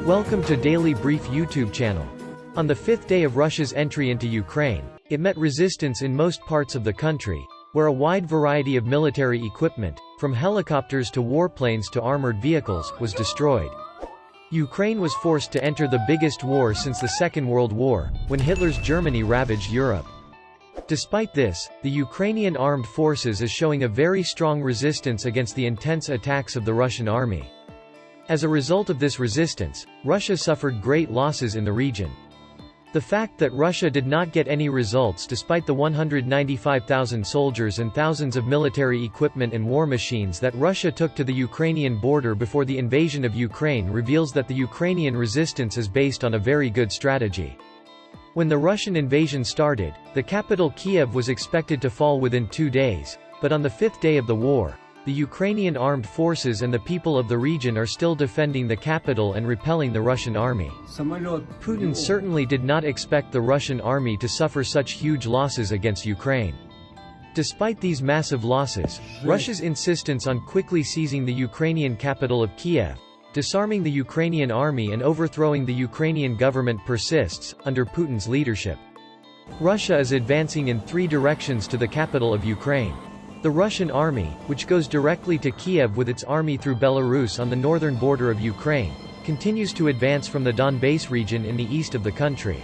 Welcome to Daily Brief YouTube channel. On the fifth day of Russia's entry into Ukraine, it met resistance in most parts of the country, where a wide variety of military equipment, from helicopters to warplanes to armored vehicles, was destroyed. Ukraine was forced to enter the biggest war since the Second World War, when Hitler's Germany ravaged Europe. Despite this, the Ukrainian armed forces is showing a very strong resistance against the intense attacks of the Russian army. As a result of this resistance, Russia suffered great losses in the region. The fact that Russia did not get any results despite the 195,000 soldiers and thousands of military equipment and war machines that Russia took to the Ukrainian border before the invasion of Ukraine reveals that the Ukrainian resistance is based on a very good strategy. When the Russian invasion started, the capital Kiev was expected to fall within 2 days, but on the fifth day of the war, the Ukrainian armed forces and the people of the region are still defending the capital and repelling the Russian army. Putin certainly did not expect the Russian army to suffer such huge losses against Ukraine. Despite these massive losses, Russia's insistence on quickly seizing the Ukrainian capital of Kiev, disarming the Ukrainian army and overthrowing the Ukrainian government persists, under Putin's leadership. Russia is advancing in 3 directions to the capital of Ukraine. The Russian army, which goes directly to Kiev with its army through Belarus on the northern border of Ukraine, continues to advance from the Donbass region in the east of the country.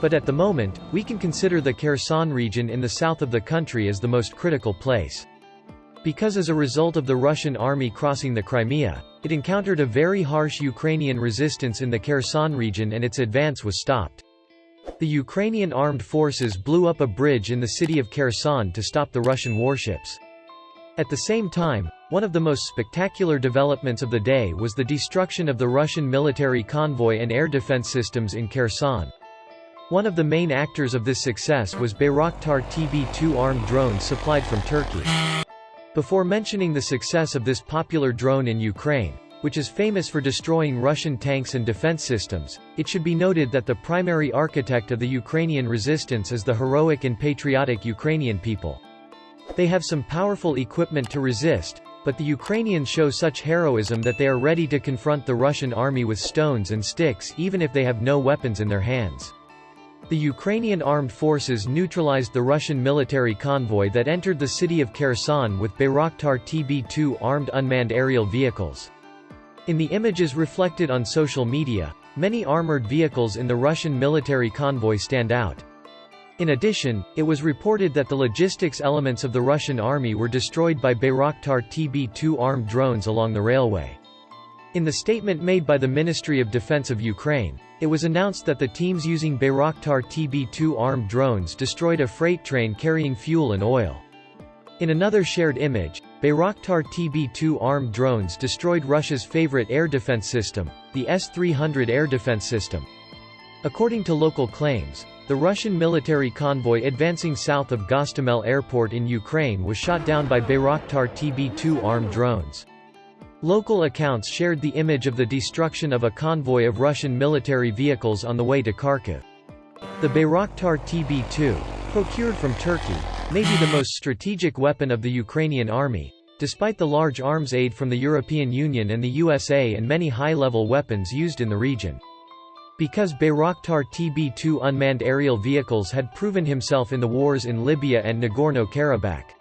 But at the moment, we can consider the Kherson region in the south of the country as the most critical place. Because as a result of the Russian army crossing the Crimea, it encountered a very harsh Ukrainian resistance in the Kherson region and its advance was stopped. The Ukrainian armed forces blew up a bridge in the city of Kherson to stop the Russian warships. At the same time, one of the most spectacular developments of the day was the destruction of the Russian military convoy and air defense systems in Kherson. One of the main actors of this success was Bayraktar TB2 armed drones supplied from Turkey. Before mentioning the success of this popular drone in Ukraine, which is famous for destroying Russian tanks and defense systems, it should be noted that the primary architect of the Ukrainian resistance is the heroic and patriotic Ukrainian people. They have some powerful equipment to resist, but the Ukrainians show such heroism that they are ready to confront the Russian army with stones and sticks even if they have no weapons in their hands. The Ukrainian armed forces neutralized the Russian military convoy that entered the city of Kherson with Bayraktar TB2 armed unmanned aerial vehicles. In the images reflected on social media, many armored vehicles in the Russian military convoy stand out. In addition, it was reported that the logistics elements of the Russian army were destroyed by Bayraktar TB2 armed drones along the railway. In the statement made by the Ministry of Defense of Ukraine, it was announced that the teams using Bayraktar TB2 armed drones destroyed a freight train carrying fuel and oil. In another shared image, Bayraktar TB2 armed drones destroyed Russia's favorite air defense system, the S-300 air defense system. According to local claims, the Russian military convoy advancing south of Gostomel airport in Ukraine was shot down by Bayraktar TB2 armed drones. Local accounts shared the image of the destruction of a convoy of Russian military vehicles on the way to Kharkiv. The Bayraktar TB2, procured from Turkey, may be the most strategic weapon of the Ukrainian army, despite the large arms aid from the European Union and the USA and many high-level weapons used in the region. Because Bayraktar TB2 unmanned aerial vehicles had proven himself in the wars in Libya and Nagorno-Karabakh.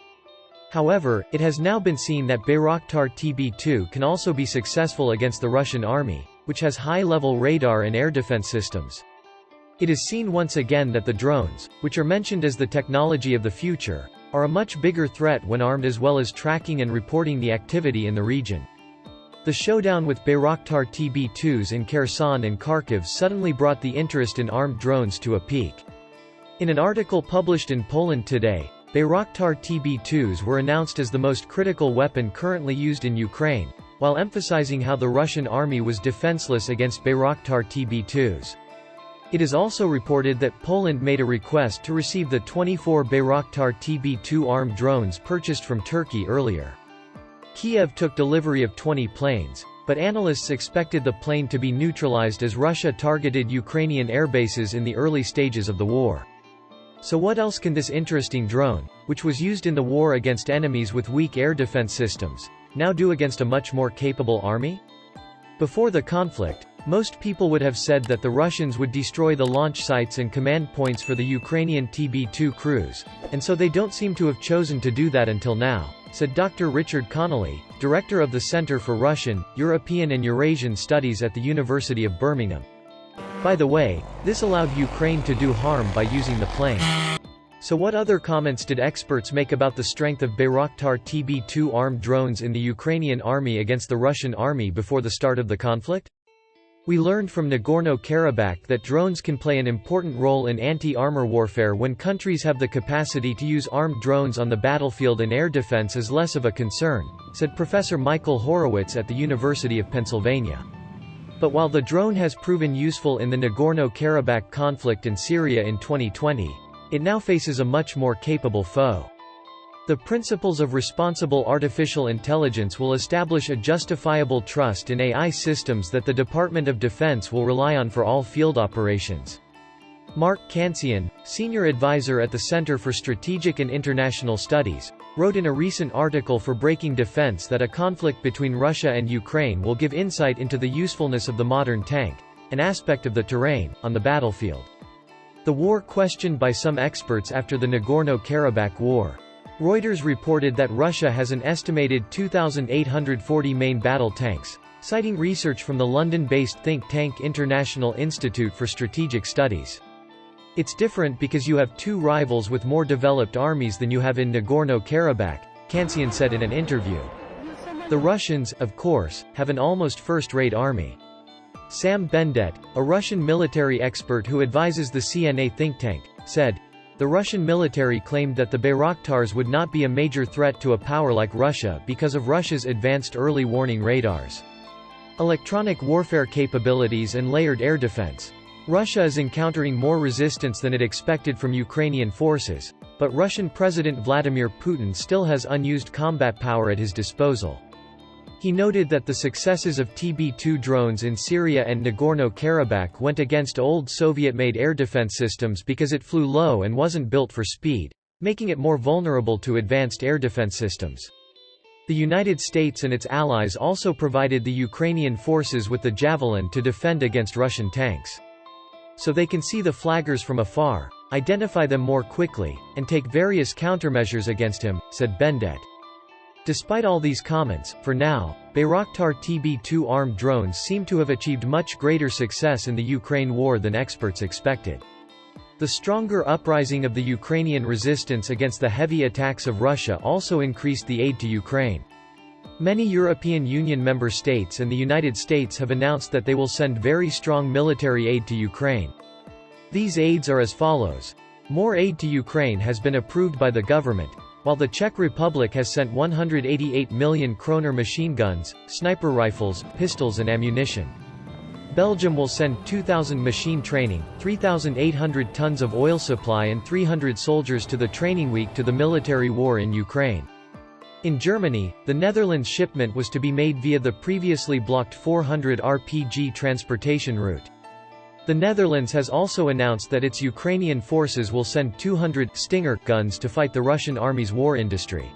However, it has now been seen that Bayraktar TB2 can also be successful against the Russian army, which has high-level radar and air defense systems. It is seen once again that the drones, which are mentioned as the technology of the future, are a much bigger threat when armed as well as tracking and reporting the activity in the region. The showdown with Bayraktar TB2s in Kherson and Kharkiv suddenly brought the interest in armed drones to a peak. In an article published in Poland today, Bayraktar TB2s were announced as the most critical weapon currently used in Ukraine, while emphasizing how the Russian army was defenseless against Bayraktar TB2s. It is also reported that Poland made a request to receive the 24 Bayraktar TB2 armed drones purchased from Turkey earlier. Kiev took delivery of 20 planes, but analysts expected the plane to be neutralized as Russia targeted Ukrainian airbases in the early stages of the war. So what else can this interesting drone, which was used in the war against enemies with weak air defense systems, now do against a much more capable army? Before the conflict, Most people would have said that the Russians would destroy the launch sites and command points for the Ukrainian TB2 crews, and so they don't seem to have chosen to do that until now, said Dr. Richard Connolly, director of the Center for Russian, European and Eurasian Studies at the University of Birmingham. By the way, this allowed Ukraine to do harm by using the plane. So what other comments did experts make about the strength of Bayraktar TB2 armed drones in the Ukrainian army against the Russian army before the start of the conflict? We learned from Nagorno-Karabakh that drones can play an important role in anti-armor warfare when countries have the capacity to use armed drones on the battlefield, and air defense is less of a concern, said Professor Michael Horowitz at the University of Pennsylvania. But while the drone has proven useful in the Nagorno-Karabakh conflict in Syria in 2020, it now faces a much more capable foe. The principles of responsible artificial intelligence will establish a justifiable trust in AI systems that the Department of Defense will rely on for all field operations. Mark Cancian, senior advisor at the Center for Strategic and International Studies, wrote in a recent article for Breaking Defense that a conflict between Russia and Ukraine will give insight into the usefulness of the modern tank, an aspect of the terrain, on the battlefield. The war questioned by some experts after the Nagorno-Karabakh War. Reuters reported that Russia has an estimated 2,840 main battle tanks, citing research from the London-based think tank International Institute for Strategic Studies. It's different because you have two rivals with more developed armies than you have in Nagorno-Karabakh, Cancian said in an interview. The Russians, of course, have an almost first-rate army. Sam Bendet, a Russian military expert who advises the CNA think tank, said, "The Russian military claimed that the Bayraktars would not be a major threat to a power like Russia because of Russia's advanced early warning radars, electronic warfare capabilities and layered air defense. Russia is encountering more resistance than it expected from Ukrainian forces, but Russian President Vladimir Putin still has unused combat power at his disposal." He noted that the successes of TB2 drones in Syria and Nagorno-Karabakh went against old Soviet-made air defense systems because it flew low and wasn't built for speed, making it more vulnerable to advanced air defense systems. The United States and its allies also provided the Ukrainian forces with the Javelin to defend against Russian tanks. So they can see the flaggers from afar, identify them more quickly, and take various countermeasures against him, said Bendet. Despite all these comments, for now, Bayraktar TB2 armed drones seem to have achieved much greater success in the Ukraine war than experts expected. The stronger uprising of the Ukrainian resistance against the heavy attacks of Russia also increased the aid to Ukraine. Many European Union member states and the United States have announced that they will send very strong military aid to Ukraine. These aids are as follows. More aid to Ukraine has been approved by the government, while the Czech Republic has sent 188 million kroner machine guns, sniper rifles, pistols and ammunition. Belgium will send 2,000 machine training, 3,800 tons of oil supply and 300 soldiers to the training week to the military war in Ukraine. In Germany, the Netherlands shipment was to be made via the previously blocked 400 RPG transportation route. The Netherlands has also announced that its Ukrainian forces will send 200 Stinger guns to fight the Russian army's war industry.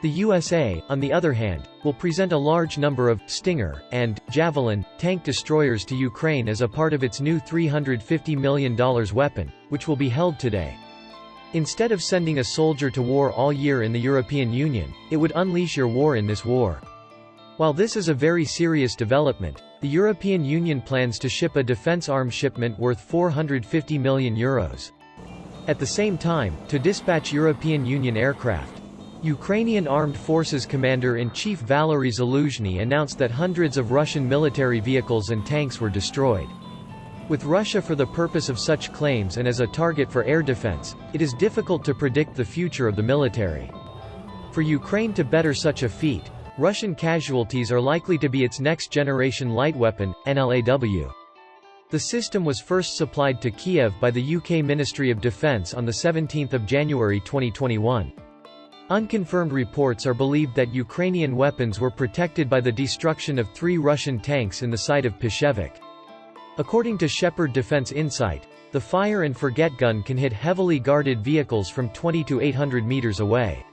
The USA, on the other hand, will present a large number of Stinger and Javelin tank destroyers to Ukraine as a part of its new $350 million weapon, which will be held today. Instead of sending a soldier to war all year in the European Union, it would unleash your war in this war. While this is a very serious development, the European Union plans to ship a defense arms shipment worth €450 million. At the same time, to dispatch European Union aircraft. Ukrainian Armed Forces Commander-in-Chief Valery Zaluzhny announced that hundreds of Russian military vehicles and tanks were destroyed. With Russia for the purpose of such claims and as a target for air defense, it is difficult to predict the future of the military. For Ukraine to better such a feat, Russian casualties are likely to be its next-generation light weapon, NLAW. The system was first supplied to Kiev by the UK Ministry of Defence on 17 January 2021. Unconfirmed reports are believed that Ukrainian weapons were protected by the destruction of 3 Russian tanks in the site of Peshevik. According to Shepherd Defense Insight, the fire and forget gun can hit heavily guarded vehicles from 20 to 800 meters away.